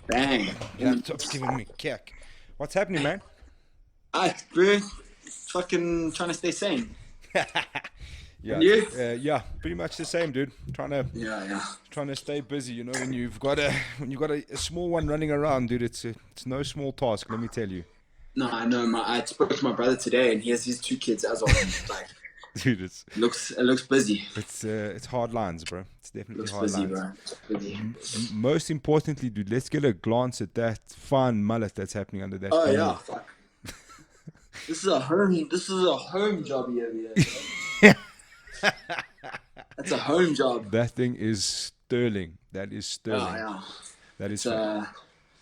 Bang. Laptop's giving me a kick. What's happening, man? Bro. Fucking trying to stay sane. Yeah, And you? yeah, pretty much the same, dude. Yeah, yeah. Trying to stay busy. You know, when you've got a small one running around, dude, it's no small task. Let me tell you, No, I know. I spoke to my brother today, and he has his two kids as well. And like, dude. it looks busy. It's hard lines, bro. It's definitely Looks hard busy, lines. bro. Busy. Most importantly, dude, let's get a glance at that fine mullet that's happening under that Oh yeah, beanie. fuck. This is a home. This is a home job here. That's a home job. That thing is sterling. That is Oh sterling. yeah. That is. It's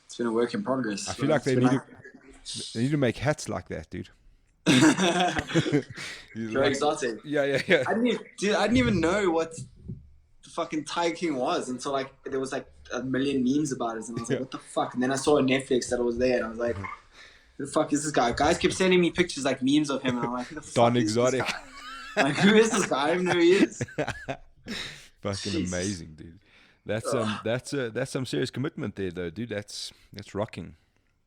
it's been a work in progress. I feel Bro. like It's been like they need to make hats like that, dude. very exotic. Yeah. I didn't even know what the fucking Tiger King was until like there was like a million memes about it, and I was like, what the fuck? And then I saw on Netflix that it was there, and I was like, who the fuck is this guy? Guys keep sending me pictures like memes of him, and I'm like, who the fuck Don is this Exotic. guy? Like, who is this guy? I don't even know who he is. Fucking Jesus. amazing, dude. That's some serious commitment there, though, dude. That's rocking.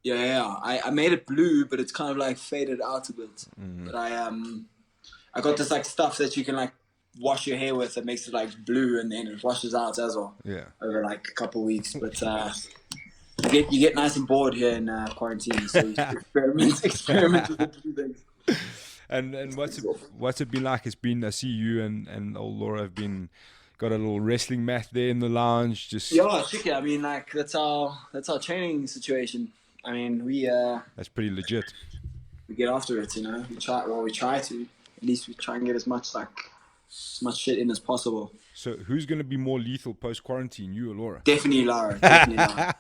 Yeah. I made it blue, but it's kind of like faded out a bit. But I got this like stuff that you can like wash your hair with that makes it like blue, and then it washes out as well. Yeah. Over like a couple of weeks, but you get nice and bored here in quarantine, so you experiment with different things. And what's it been like? It's been, I see you and old Laura have been got a little wrestling mat there in the lounge. Just Yeah, chicken. I mean, like that's our training situation. I mean, that's pretty legit. we get after it, you know. We try to. At least we try and get as much shit in as possible. So who's gonna be more lethal post quarantine, you or Laura? Definitely Lara. Definitely Lara.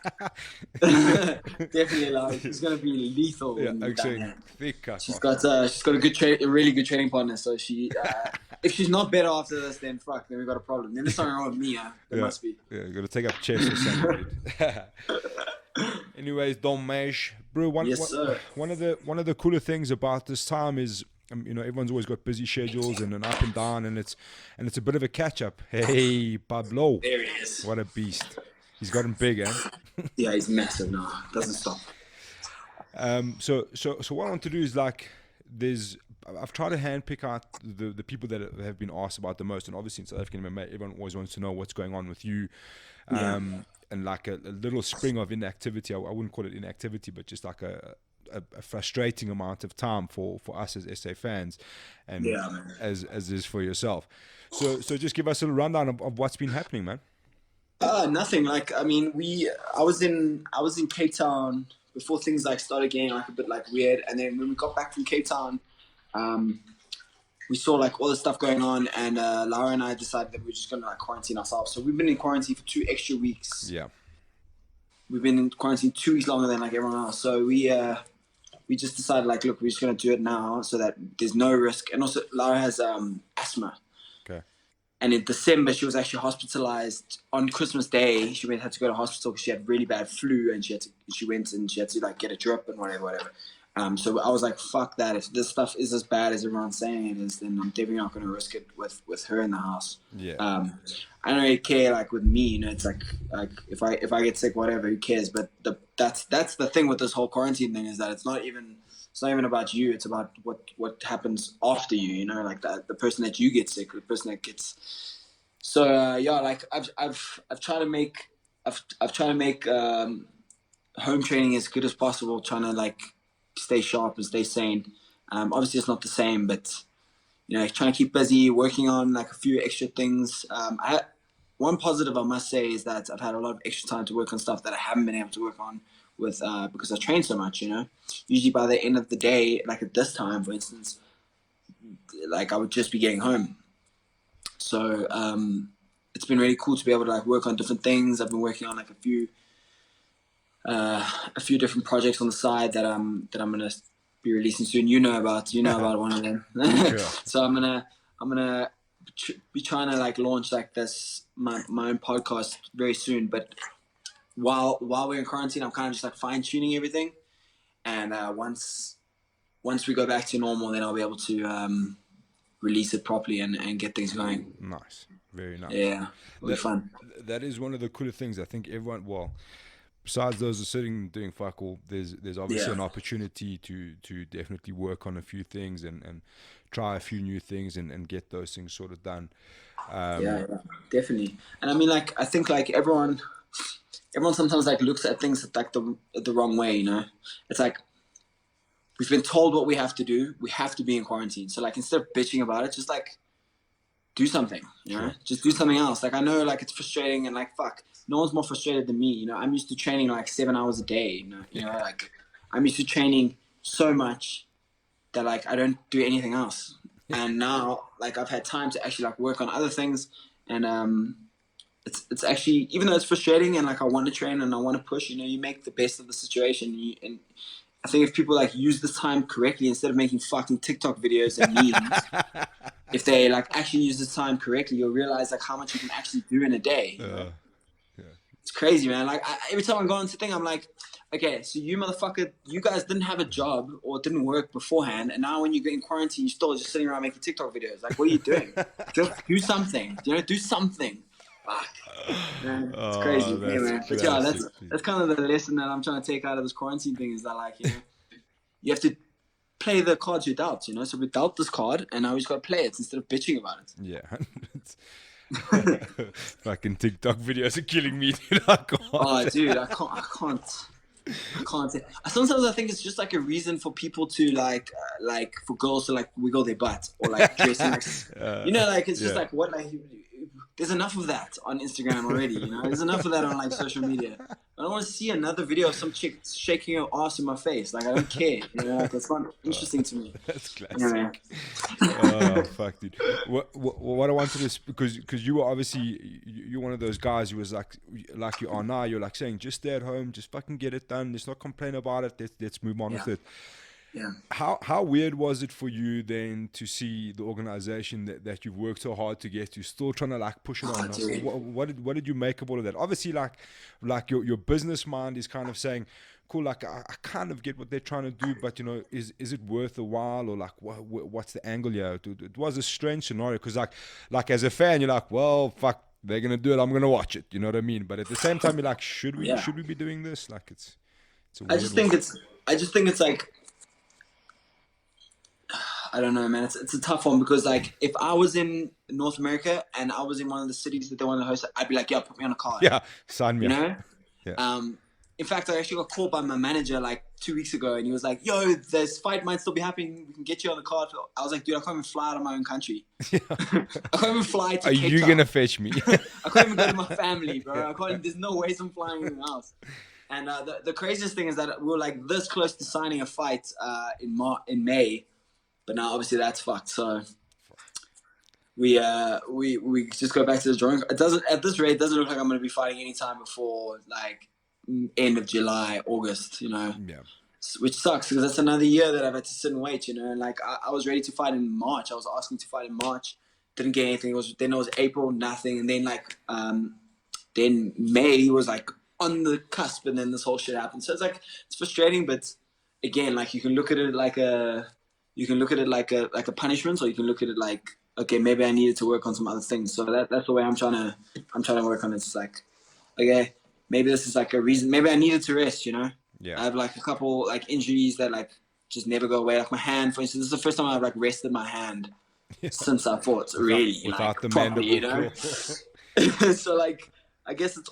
Definitely Lara. She's gonna be lethal. Yeah, when we're done here. thick. She's got a really good training partner. So she, if she's not better after this, then fuck, then we got a problem. Then there's something wrong with me. There must be. Yeah, gotta take up chess or something, dude. Anyways, Don Madge, bro. Yes, sir. One of the cooler things about this time is, you know, everyone's always got busy schedules and an up and down, and it's a bit of a catch up. Hey, Pablo, There he is. what a beast! He's gotten big, eh? Yeah, he's massive now. Doesn't stop. So what I want to do is like, I've tried to handpick out the people that have been asked about the most, and obviously in South African MMA, everyone always wants to know what's going on with you. And like a little spring of inactivity. I wouldn't call it inactivity, but just like a frustrating amount of time for us as SA fans, and as is for yourself. So just give us a little rundown of what's been happening, man. Nothing. Like, I mean, I was in Cape Town before things like started getting like a bit like weird, and then when we got back from Cape Town, we saw like all this stuff going on, and Lara and I decided that we we're just gonna like quarantine ourselves. So we've been in quarantine for 2 extra weeks. Yeah. We've been in quarantine 2 weeks longer than like everyone else. So we just decided like, look, we're just gonna do it now so that there's no risk. And also, Lara has asthma. Okay. And in December, she was actually hospitalized on Christmas Day. She had to go to hospital because she had really bad flu, and she went and she had to like get a drip and whatever. So I was like, fuck that. If this stuff is as bad as everyone's saying it is, then I'm definitely not going to risk it with her in the house. Yeah. I don't really care. Like with me, you know, it's like if I get sick, whatever, who cares? But that's the thing with this whole quarantine thing, is that it's not even about you. It's about what happens after you. You know, like the person that you get sick, the person that gets. So like I've tried to make home training as good as possible, trying to like stay sharp and stay sane. Obviously, it's not the same, but you know, trying to keep busy, working on like a few extra things. One positive I must say is that I've had a lot of extra time to work on stuff that I haven't been able to work on with because I train so much. You know, usually by the end of the day, like at this time, for instance, like I would just be getting home. So it's been really cool to be able to like work on different things. I've been working on like a few different projects on the side that I'm gonna be releasing soon. You know about one of them. Sure. So I'm gonna be trying to like launch like this my own podcast very soon. But while we're in quarantine, I'm kind of just like fine tuning everything. And once we go back to normal, then I'll be able to release it properly and get things going. Nice. Very nice. Yeah, it'll be fun. That is one of the cooler things. I think everyone, well, besides those who are sitting and doing fuck all, there's obviously Yeah. an opportunity to definitely work on a few things and try a few new things and get those things sort of done. Yeah, definitely. And I mean, like, I think like everyone sometimes like looks at things like the wrong way. You know, it's like we've been told what we have to do. We have to be in quarantine. So like instead of bitching about it, just like do something. You know, just do something else. Like I know like it's frustrating and like fuck, no one's more frustrated than me. You know, I'm used to training like 7 hours a day. You know, like I'm used to training so much that like I don't do anything else. And now like I've had time to actually like work on other things, and it's actually, even though it's frustrating and like I want to train and I want to push, you know, you make the best of the situation. And I think if people like use this time correctly instead of making fucking TikTok videos and memes, if they like actually use this time correctly, you'll realize like how much you can actually do in a day. You know? It's crazy, man. Like every time I go into thing, I'm like, okay, so you motherfucker, you guys didn't have a job or didn't work beforehand, and now when you get in quarantine, you're still just sitting around making TikTok videos. Like, what are you doing? Just do something. You know, do something. Fuck. Man, it's crazy. Yeah, man. But yeah, that's kind of the lesson that I'm trying to take out of this quarantine thing, is that like, you know, you have to play the cards you're dealt, you know. So we dealt this card, and now we just got to play it instead of bitching about it. Yeah. Fucking TikTok videos are killing me, dude. I can't. Oh, dude, I can't. Sometimes I think it's just like a reason for people to like for girls to like wiggle their butt or like dressing like, you know, like it's just like what, like there's enough of that on Instagram already, you know. There's enough of that on like social media. I don't want to see another video of some chick shaking her ass in my face. Like I don't care, you know. Like, that's not interesting to me. That's classic. Yeah, Oh fuck, dude. What I wanted is because you were obviously you're one of those guys who was like you are now. You're like saying just stay at home, just fucking get it done. Let's not complain about it. Let's move on with it. Yeah. How weird was it for you then to see the organization that you've worked so hard to get to still trying to like push it on? What did you make of all of that? Obviously, like your business mind is kind of saying, cool, like I kind of get what they're trying to do, but you know, is it worth a while, or like what's the angle here? It was a strange scenario because like as a fan, you're like, well, fuck, they're gonna do it, I'm gonna watch it. You know what I mean? But at the same time, you're like, should we be doing this? Like it's a weird I just think it's like, I don't know, man. It's a tough one because like if I was in North America and I was in one of the cities that they want to host, I'd be like, yeah, put me on a card. Yeah, sign me up. You know? Yeah. In fact, I actually got called by my manager like 2 weeks ago, and he was like, yo, this fight might still be happening. We can get you on the card. I was like, dude, I can't even fly out of my own country. I can't even fly to Cape Town. Are you going to fetch me? I can't even go to my family, bro. There's no ways I'm flying in the house. And the craziest thing is that we were like this close to signing a fight in May. But now obviously that's fucked. So we just go back to the drawing. It doesn't, at this rate, it doesn't look like I'm going to be fighting anytime before like end of July, August, you know. Yeah. Which sucks because that's another year that I've had to sit and wait, you know. And like I was ready to fight in March. I was asking to fight in March, didn't get anything. Then it was April, nothing, and then like then May was like on the cusp, and then this whole shit happened. So it's like it's frustrating, but again, like you can look at it like a punishment, or you can look at it like, okay, maybe I needed to work on some other things. So that's the way I'm trying to work on it. It's like, okay, maybe this is like a reason. Maybe I needed to rest, you know. Yeah. I have like a couple like injuries that like just never go away. Like my hand, for instance, this is the first time I've like rested my hand since I fought. Really, without like the properly, you know. So like, I guess it's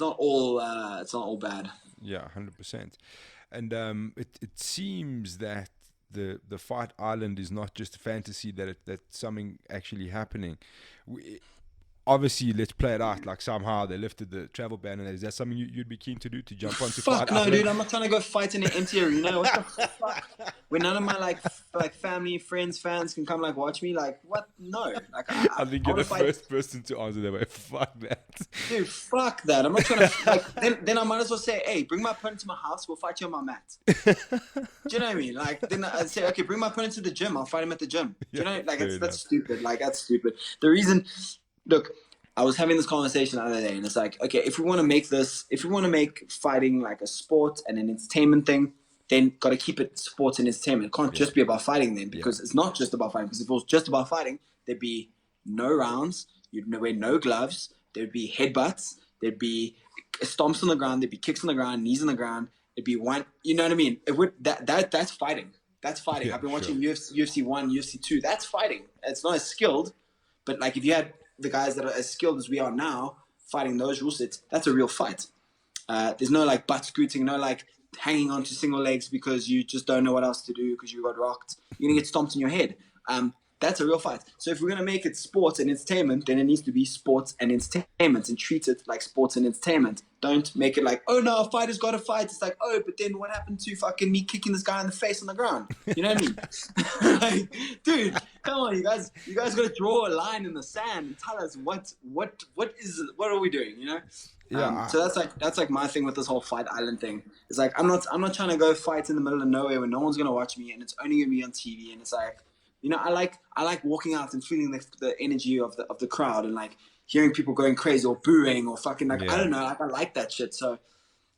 not all bad. Yeah, 100%. And it seems that the Fight Island is not just a fantasy, that something actually happening. Obviously, let's play it out. Like somehow they lifted the travel ban, and is that something you'd be keen to do, to jump onto Fight Island? No, dude, I'm not trying to go fight in an empty arena. What the fuck? When none of my like family, friends, fans can come like watch me, like what? No, like I think you're the first person to answer that way. Fuck that, dude. Fuck that. I'm not trying to like. Then I might as well say, hey, bring my opponent to my house. We'll fight you on my mat. Do you know what I mean? Like then I'd say, okay, bring my opponent to the gym. I'll fight him at the gym. Do you know? Like that's stupid. Like that's stupid. The reason. Look, I was having this conversation the other day, and it's like, okay, if we want to make fighting like a sport and an entertainment thing, then got to keep it sports and entertainment. It can't just be about fighting then, because it's not just about fighting. Because if it was just about fighting, there'd be no rounds, you'd wear no gloves, there'd be headbutts, there'd be stomps on the ground, there'd be kicks on the ground, knees on the ground. It'd be one, you know what I mean? It would that's fighting. That's fighting. Yeah, I've been sure. watching UFC 1, UFC 2. That's fighting. It's not as skilled, but like if you had the guys that are as skilled as we are now fighting those rule sets, that's a real fight. There's no like butt scooting, no like hanging onto single legs because you just don't know what else to do because you got rocked. You're gonna get stomped in your head. That's a real fight. So if we're gonna make it sports and entertainment, then it needs to be sports and entertainment, and treat it like sports and entertainment. Don't make it like, oh no, a fighter's got to fight. It's like, oh, but then what happened to fucking me kicking this guy in the face on the ground? You know what I mean? Like, dude, come on, you guys gotta draw a line in the sand and tell us what are we doing? You know? Yeah. So that's like my thing with this whole Fight Island thing. It's like I'm not trying to go fight in the middle of nowhere where no one's gonna watch me and it's only gonna be on TV. And it's like, you know, I like walking out and feeling the energy of the crowd and like hearing people going crazy or booing or fucking like, I don't know, like I like that shit. So,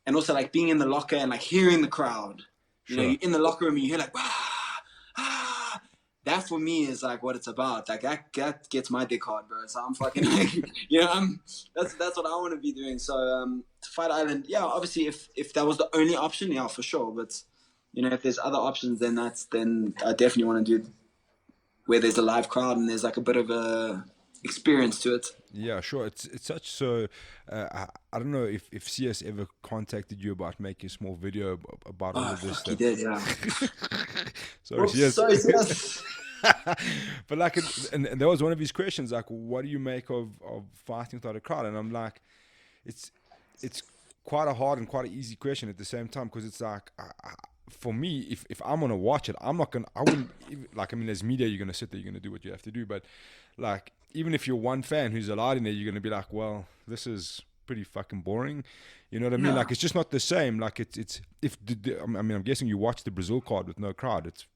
and also like being in the locker and like hearing the crowd. You know, you're in the locker room and you hear like, ah. That for me is like what it's about. Like that gets my dick hard, bro. So I'm fucking like, you know, that's what I want to be doing. So Fight Island, yeah, obviously if that was the only option, yeah, for sure. But you know, if there's other options, then I definitely want to do where there's a live crowd and there's like a bit of a experience to it. Yeah, sure. It's such so. I don't know if CS ever contacted you about making a small video about all of this stuff. He did, yeah. Sorry, CS. Sorry, CS. But like, and that was one of his questions. Like, what do you make of fighting without a crowd? And I'm like, it's quite a hard and quite an easy question at the same time, because it's like, for me, if I'm gonna watch it, I wouldn't like. I mean, as media, you're gonna sit there, you're gonna do what you have to do, but like, even if you're one fan who's allowed in there, you're gonna be like, well, this is pretty fucking boring. You know what I mean? Like, it's just not the same. Like, I mean, I'm guessing you watched the Brazil card with no crowd. It's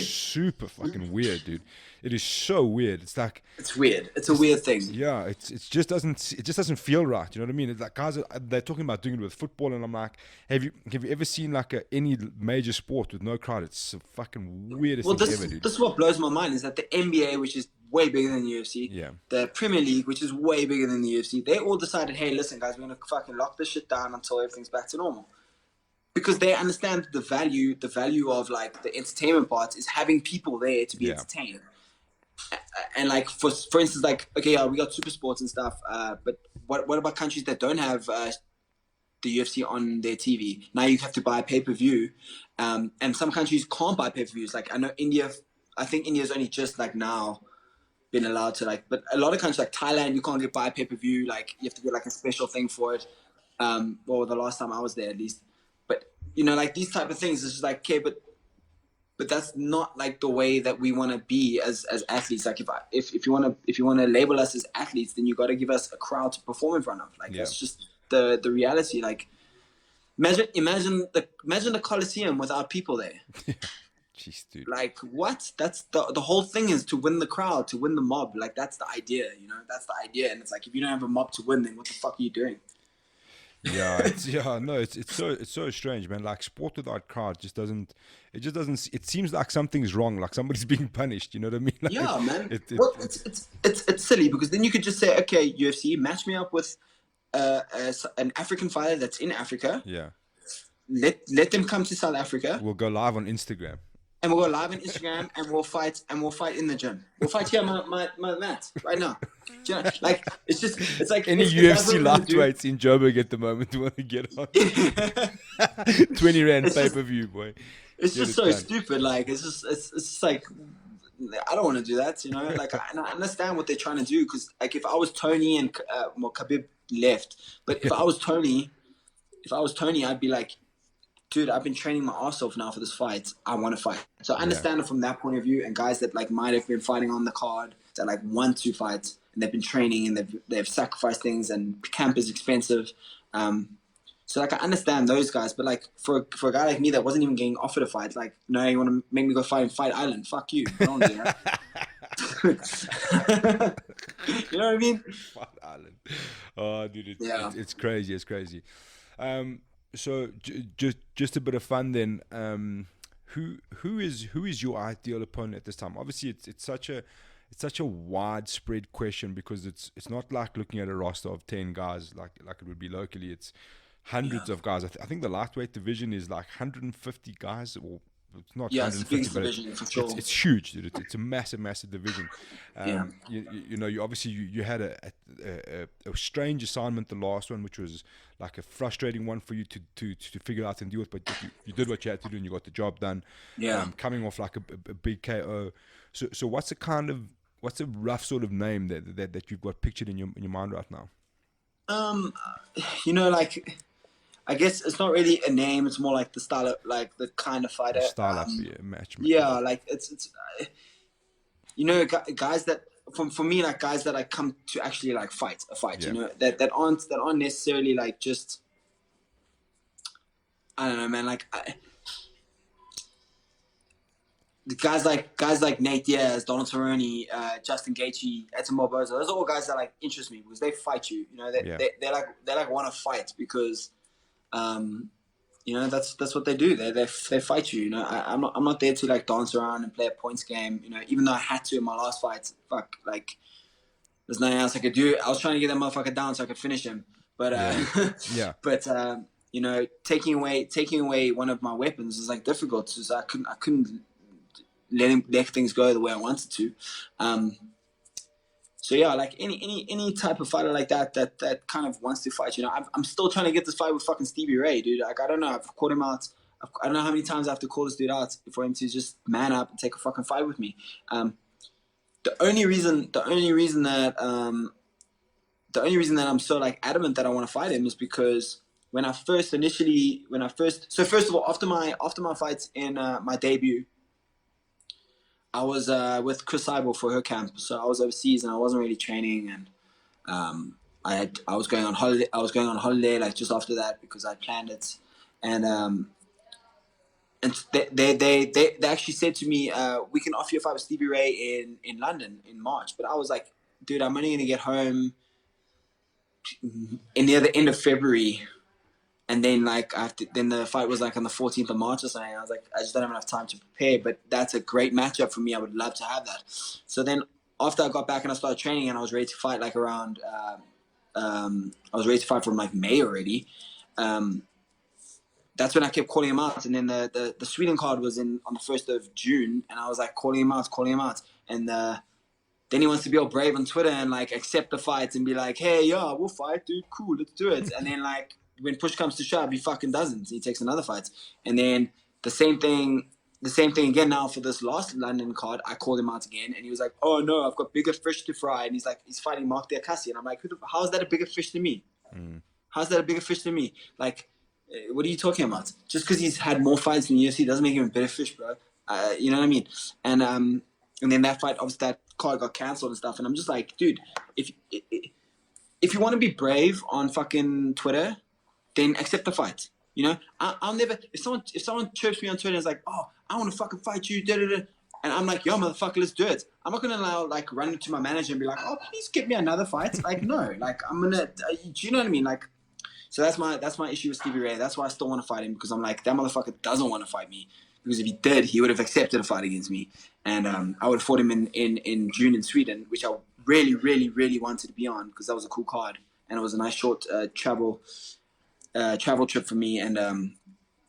super fucking weird, dude. It is so weird. It's like, it's weird. It's a weird thing. Yeah, it just doesn't feel right. You know what I mean? It's like guys they're talking about doing it with football, and I'm like, have you ever seen like any major sport with no crowd? It's the fucking weirdest thing ever, dude. This is what blows my mind is that the NBA, which is way bigger than the UFC, the Premier League, which is way bigger than the UFC, they all decided, hey, listen, guys, we're gonna fucking lock this shit down until everything's back to normal. Because they understand the value of like the entertainment part is having people there to be entertained. And like for instance, like, okay, yeah, we got super sports and stuff, but what about countries that don't have the UFC on their TV? Now you have to buy pay-per-view, and some countries can't buy pay-per-views. Like I know India, I think India's only just like now been allowed to, like, but a lot of countries like Thailand, you can't buy pay-per-view. Like you have to get like a special thing for it. Well, the last time I was there, at least. But you know, like these type of things, it's just like, okay, but that's not like the way that we want to be as athletes. Like if you want to label us as athletes, then you got to give us a crowd to perform in front of. Like that's just the reality. Like imagine the Coliseum without people there. Jeez, dude. Like what? That's the whole thing is to win the crowd, to win the mob. Like that's the idea, you know. That's the idea, and it's like if you don't have a mob to win, then what the fuck are you doing? Yeah, it's so strange, man. Like sport without crowd just doesn't. It seems like something's wrong, like somebody's being punished. You know what I mean? Like, yeah, man. It's silly because then you could just say, okay, UFC, match me up with an African fighter that's in Africa. Yeah. Let them come to South Africa. We'll go live on Instagram. And we'll go live on Instagram and we'll fight in the gym. We'll fight here on my mat right now. You know, like it's like any UFC lightweights in Joburg at the moment want to get on 20 rand pay-per-view, boy. It's just so stupid. Like it's just like I don't want to do that. You know, like I understand what they're trying to do because like if I was Tony and Khabib left, but if I was Tony, I'd be like, dude, I've been training my ass off now for this fight. I want to fight. So I understand it from that point of view. And guys that like might have been fighting on the card that like want to fight and they've been training and they've sacrificed things and camp is expensive. So like I understand those guys, but like for a guy like me that wasn't even getting offered a fight, like no, you want to make me go fight in Fight Island? Fuck you. I don't do that. You know what I mean? Fight Island. Oh, dude, it's crazy. It's crazy. So just a bit of fun then. Who is your ideal opponent at this time? Obviously, it's such a it's such a widespread question, because it's not like looking at a roster of 10 guys like it would be locally. It's Yeah. hundreds of guys. I think the lightweight division is like 150 guys, or it's not Yeah, it's the 150, biggest but division for sure. it's huge, dude. It's a massive division. Yeah. You know, you obviously you had a strange assignment, the last one, which was like a frustrating one for you to figure out and deal with, but you did what you had to do and you got the job done. Yeah. Coming off like a big KO. So what's a rough sort of name that you've got pictured in your mind right now? You know, like, I guess it's not really a name. It's more like the style of, like, the kind of fighter. Style up, yeah, match. Yeah, like it's you know, guys that for me, like, guys that I come to actually like fight a fight. Yeah. You know, that aren't necessarily like just, I don't know, man. Like, the guys like Nate Diaz, Donald Cerrone, Justin Gaethje, Edson Barboza. Those are all guys that like interest me because they fight you. You know, they like want to fight because, you know, that's what they do. They fight you. You know, I'm not there to like dance around and play a points game. You know, even though I had to in my last fight. Fuck, like, there's nothing else I could do. I was trying to get that motherfucker down so I could finish him. But yeah. But you know, taking away one of my weapons is like difficult. So I couldn't let things go the way I wanted to. So yeah, like any type of fighter like that kind of wants to fight. You know, I'm still trying to get this fight with fucking Stevie Ray, dude. Like, I don't know. I've called him out. I don't know how many times I have to call this dude out for him to just man up and take a fucking fight with me. The only reason that I'm so like adamant that I want to fight him is because first of all, after my fights in my debut, I was with Chris Seibel for her camp, so I was overseas and I wasn't really training, and I was going on holiday. I was going on holiday like just after that because I planned it, and they actually said to me, we can offer you a fight with Stevie Ray in London in March, but I was like, dude, I'm only gonna get home near the end of February. And then like then the fight was like on the 14th of March or something. I was like, I just don't have enough time to prepare. But that's a great matchup for me. I would love to have that. So then after I got back and I started training and I was ready to fight like around, I was ready to fight from like May already. That's when I kept calling him out. And then the Sweden card was on the 1st of June, and I was like calling him out, and then he wants to be all brave on Twitter and like accept the fight and be like, hey, yeah, we'll fight, dude, cool, let's do it. And then like, when push comes to shove, he fucking doesn't. He takes another fight. And then the same thing again now for this last London card. I called him out again, and he was like, oh, no, I've got bigger fish to fry. And he's fighting Mark Diakasi. And I'm like, how's that a bigger fish than me? How's that a bigger fish than me? Like, what are you talking about? Just because he's had more fights in the UFC doesn't make him a better fish, bro. You know what I mean? And then that fight, obviously, that card got cancelled and stuff. And I'm just like, dude, if you want to be brave on fucking Twitter, then accept the fight. You know, I'll never. If someone chirps me on Twitter and is like, "Oh, I want to fucking fight you," and I'm like, "Yo, motherfucker, let's do it." I'm not gonna allow like run to my manager and be like, "Oh, please get me another fight." Like, no, like I'm gonna. Do you know what I mean? Like, so that's my issue with Stevie Ray. That's why I still want to fight him, because I'm like, that motherfucker doesn't want to fight me. Because if he did, he would have accepted a fight against me, and I would have fought him in June in Sweden, which I really, really, really wanted to be on because that was a cool card and it was a nice short travel trip for me. And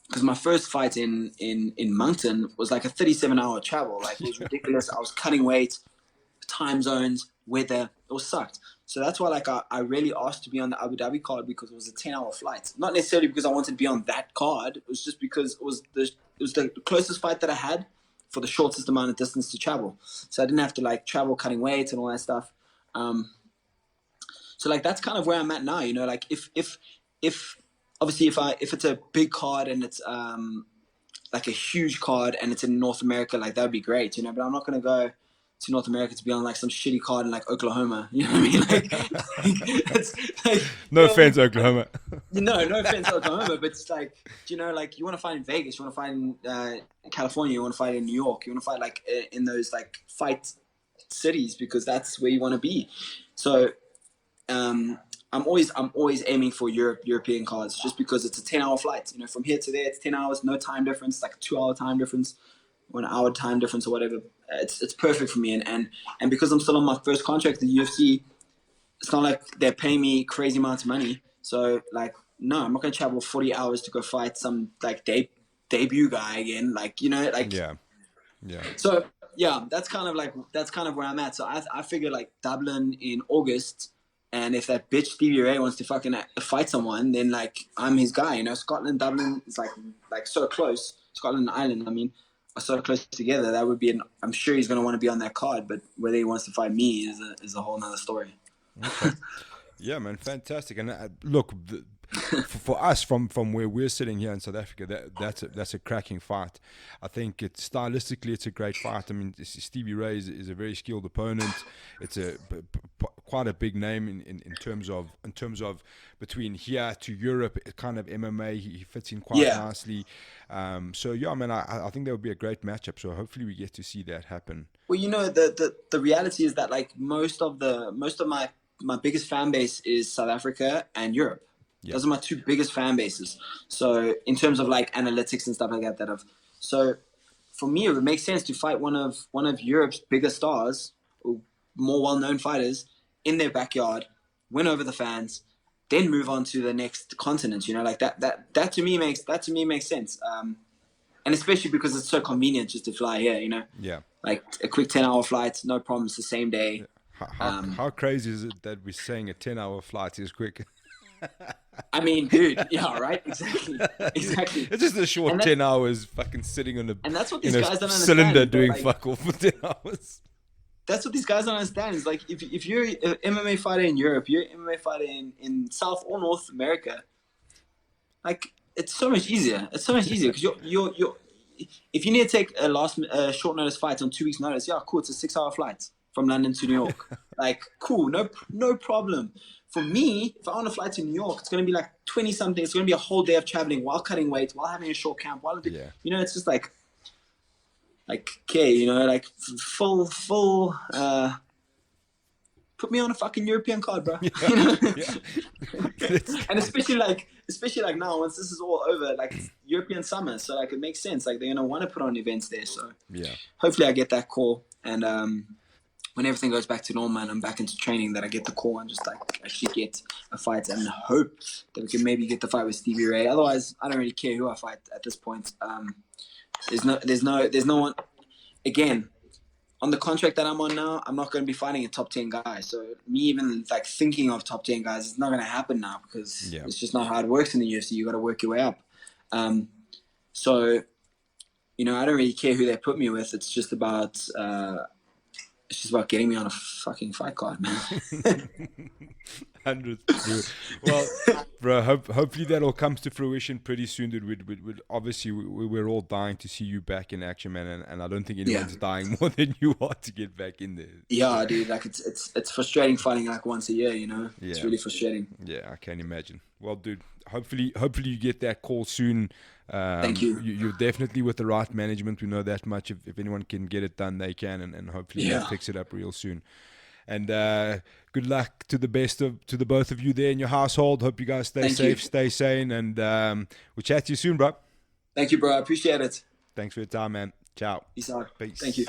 because my first fight in Moncton was like a 37-hour travel. Like, it was ridiculous. I was cutting weight, time zones, weather. It was sucked. So that's why like I really asked to be on the Abu Dhabi card, because it was a 10-hour flight. Not necessarily because I wanted to be on that card. It was just because it was the closest fight that I had for the shortest amount of distance to travel. So I didn't have to like travel cutting weight and all that stuff. So like that's kind of where I'm at now. You know, like if obviously if it's a big card and it's like a huge card and it's in North America, like that would be great. You know, but I'm not gonna go to North America to be on like some shitty card in like Oklahoma. You know what I mean? Like, it's like, no offense, Oklahoma. No offense, Oklahoma, but it's like, you know, like you want to fight in Vegas, you want to fight in California, you want to fight in New York, you want to fight like in those like fight cities, because that's where you want to be. So I'm always aiming for European cards, just because it's a 10-hour flight. You know, from here to there, it's 10 hours, no time difference, like a 2-hour time difference, or an hour time difference or whatever. it's perfect for me. And because I'm still on my first contract at the UFC, it's not like they're paying me crazy amounts of money. So like, no, I'm not gonna travel 40 hours to go fight some like debut guy again. Like, you know, like. Yeah. Yeah. So yeah, that's kind of where I'm at. So I figured like Dublin in August, and if that bitch Stevie Ray wants to fucking fight someone, then like I'm his guy. You know, Scotland, Dublin is like so close. Scotland and Ireland, I mean, are so close together. That would be I'm sure he's gonna want to be on that card, but whether he wants to fight me is a whole nother story. Okay. Yeah, man, fantastic. And look, for us from where we're sitting here in South Africa, that's a cracking fight. I think stylistically it's a great fight. I mean, Stevie Ray is a very skilled opponent. It's quite a big name in terms of between here to Europe, kind of MMA. He fits in quite nicely. So yeah, man, I think that would be a great matchup. So hopefully we get to see that happen. Well, you know, the reality is that like most of my biggest fan base is South Africa and Europe. Yeah. Those are my two biggest fan bases. So in terms of like analytics and stuff like that, so for me it would make sense to fight one of Europe's bigger stars, or more well-known fighters, in their backyard, win over the fans, then move on to the next continent. You know, like that to me makes sense. And especially because it's so convenient just to fly here. You know, like a quick 10-hour flight, no problems, the same day. How crazy is it that we're saying a 10-hour flight is quick? I mean, dude, yeah, right, exactly. It's just a short 10 hours fucking sitting on and that's what these guys don't understand. Cylinder doing like, fuck all for 10 hours. That's what these guys don't understand. Is like if you're an MMA fighter in Europe, you're an MMA fighter in South or North America, like it's so much easier. It's so much easier because you're if you need to take a short notice fight on 2 weeks notice, yeah, cool, it's a 6-hour flight from London to New York. Like, cool, no problem. For me, if I want to fly to New York, it's going to be like 20-something. It's going to be a whole day of traveling while cutting weight, while having a short camp, you know, it's just like, okay, you know, like full, put me on a fucking European card, bro. Yeah. You know? Yeah. And especially like now, once this is all over, like it's European summer, so like it makes sense. Like they're going to want to put on events there. So yeah, hopefully I get that call, and when everything goes back to normal and I'm back into training, that I get the call and just like actually get a fight and hope that we can maybe get the fight with Stevie Ray. Otherwise, I don't really care who I fight at this point. There's no one. Again, on the contract that I'm on now, I'm not going to be fighting a top 10 guy. So me even like thinking of top 10 guys, it's not going to happen now because it's just not how it works in the UFC. You got to work your way up. So, you know, I don't really care who they put me with. It's just about getting me on a fucking fight card, man. 100%. Well, bro, hopefully that all comes to fruition pretty soon, dude. Obviously, we're all dying to see you back in action, man, and I don't think anyone's dying more than you are to get back in there. Yeah, dude, like it's frustrating fighting like once a year, you know? Yeah. It's really frustrating. Yeah, I can imagine. Well, dude, hopefully you get that call soon. Thank you. You're definitely with the right management. We know that much. If anyone can get it done, they can, and hopefully they'll fix it up real soon. And good luck to the both of you there in your household. Hope you guys stay safe, stay sane, and we'll chat to you soon, bro. Thank you, bro. I appreciate it. Thanks for your time, man. Ciao. Peace out. Peace. Thank you.